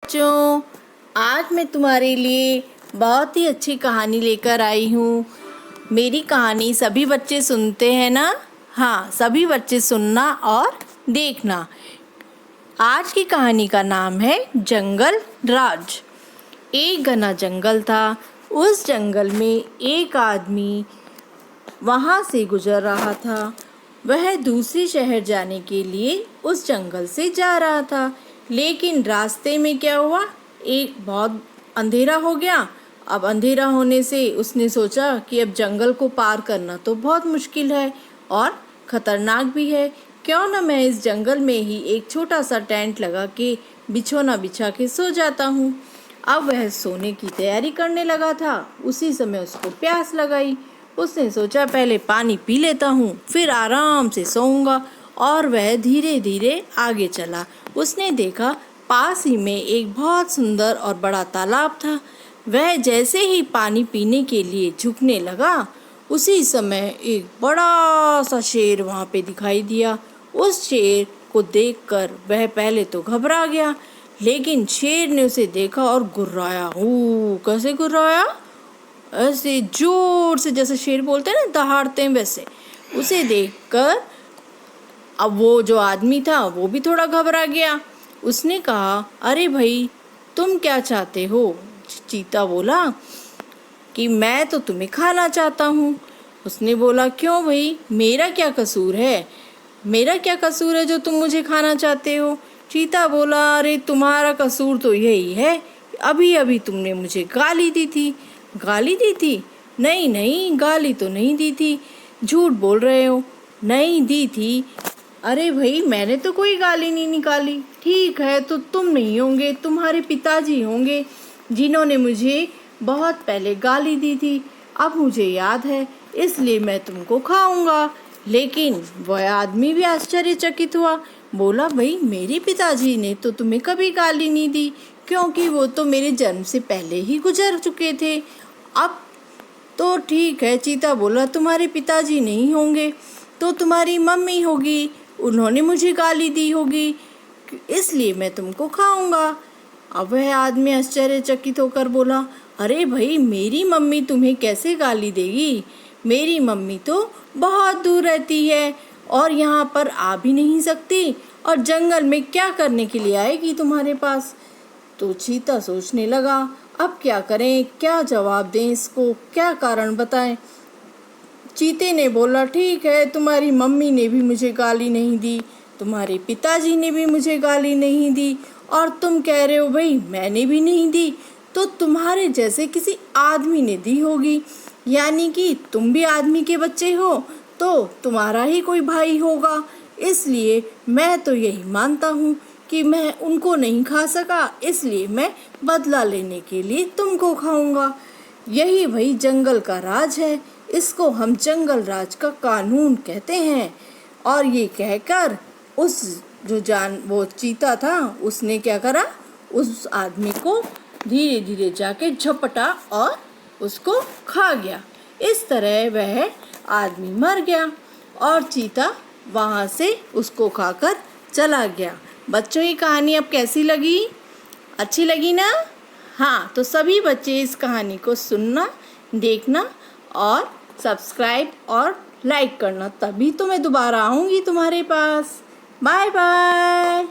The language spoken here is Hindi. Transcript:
बच्चों, आज मैं तुम्हारे लिए बहुत ही अच्छी कहानी लेकर आई हूँ। मेरी कहानी सभी बच्चे सुनते हैं ना? हाँ, सभी बच्चे सुनना और देखना। आज की कहानी का नाम है जंगल राज। एक घना जंगल था। उस जंगल में एक आदमी वहाँ से गुजर रहा था। वह दूसरे शहर जाने के लिए उस जंगल से जा रहा था, लेकिन रास्ते में क्या हुआ, एक बहुत अंधेरा हो गया। अब अंधेरा होने से उसने सोचा कि अब जंगल को पार करना तो बहुत मुश्किल है और ख़तरनाक भी है। क्यों ना मैं इस जंगल में ही एक छोटा सा टेंट लगा के बिछौना बिछा के सो जाता हूँ। अब वह सोने की तैयारी करने लगा था। उसी समय उसको प्यास लगाई। उसने सोचा पहले पानी पी लेता हूँ, फिर आराम से सोऊंगा। और वह धीरे धीरे आगे चला। उसने देखा पास ही में एक बहुत सुंदर और बड़ा तालाब था। वह जैसे ही पानी पीने के लिए झुकने लगा, उसी समय एक बड़ा सा शेर वहाँ पे दिखाई दिया। उस शेर को देखकर वह पहले तो घबरा गया, लेकिन शेर ने उसे देखा और गुर्राया। कैसे गुर्राया? ऐसे जोर से, जैसे शेर बोलते हैं ना, दहाड़ते हैं, वैसे। उसे देखकर अब वो जो आदमी था वो भी थोड़ा घबरा गया। उसने कहा, अरे भाई, तुम क्या चाहते हो? चीता बोला कि मैं तो तुम्हें खाना चाहता हूँ। उसने बोला, क्यों भाई, मेरा क्या कसूर है? मेरा क्या कसूर है जो तुम मुझे खाना चाहते हो? चीता बोला, अरे तुम्हारा कसूर तो यही है, अभी अभी तुमने मुझे गाली दी थी। गाली दी थी? नहीं नहीं, गाली तो नहीं दी थी, झूठ बोल रहे हो। नहीं दी थी। अरे भाई, मैंने तो कोई गाली नहीं निकाली। ठीक है, तो तुम नहीं होंगे, तुम्हारे पिताजी होंगे जिन्होंने मुझे बहुत पहले गाली दी थी। अब मुझे याद है, इसलिए मैं तुमको खाऊंगा। लेकिन वह आदमी भी आश्चर्यचकित हुआ। बोला, भाई, मेरे पिताजी ने तो तुम्हें कभी गाली नहीं दी, क्योंकि वो तो मेरे जन्म से पहले ही गुजर चुके थे। अब तो ठीक है। चीता बोला, तुम्हारे पिताजी नहीं होंगे तो तुम्हारी मम्मी होगी, उन्होंने मुझे गाली दी होगी, इसलिए मैं तुमको खाऊंगा। अब वह आदमी आश्चर्यचकित होकर बोला, अरे भाई, मेरी मम्मी तुम्हें कैसे गाली देगी? मेरी मम्मी तो बहुत दूर रहती है और यहाँ पर आ भी नहीं सकती, और जंगल में क्या करने के लिए आएगी तुम्हारे पास? तो चीता सोचने लगा, अब क्या करें, क्या जवाब दें इसको, क्या कारण बताएं। चीते ने बोला, ठीक है, तुम्हारी मम्मी ने भी मुझे गाली नहीं दी, तुम्हारे पिताजी ने भी मुझे गाली नहीं दी, और तुम कह रहे हो भाई मैंने भी नहीं दी, तो तुम्हारे जैसे किसी आदमी ने दी होगी, यानी कि तुम भी आदमी के बच्चे हो, तो तुम्हारा ही कोई भाई होगा। इसलिए मैं तो यही मानता हूँ कि मैं उनको नहीं खा सका, इसलिए मैं बदला लेने के लिए तुमको खाऊंगा। यही भाई जंगल का राज है, इसको हम जंगल राज का कानून कहते हैं। और ये कहकर उस वो चीता था, उसने क्या करा, उस आदमी को धीरे धीरे जाके झपटा और उसको खा गया। इस तरह वह आदमी मर गया और चीता वहाँ से उसको खाकर चला गया। बच्चों, ये कहानी अब कैसी लगी? अच्छी लगी ना? हाँ, तो सभी बच्चे इस कहानी को सुनना, देखना और सब्सक्राइब और लाइक करना, तभी तो मैं दोबारा आऊँगी तुम्हारे पास। Bye bye.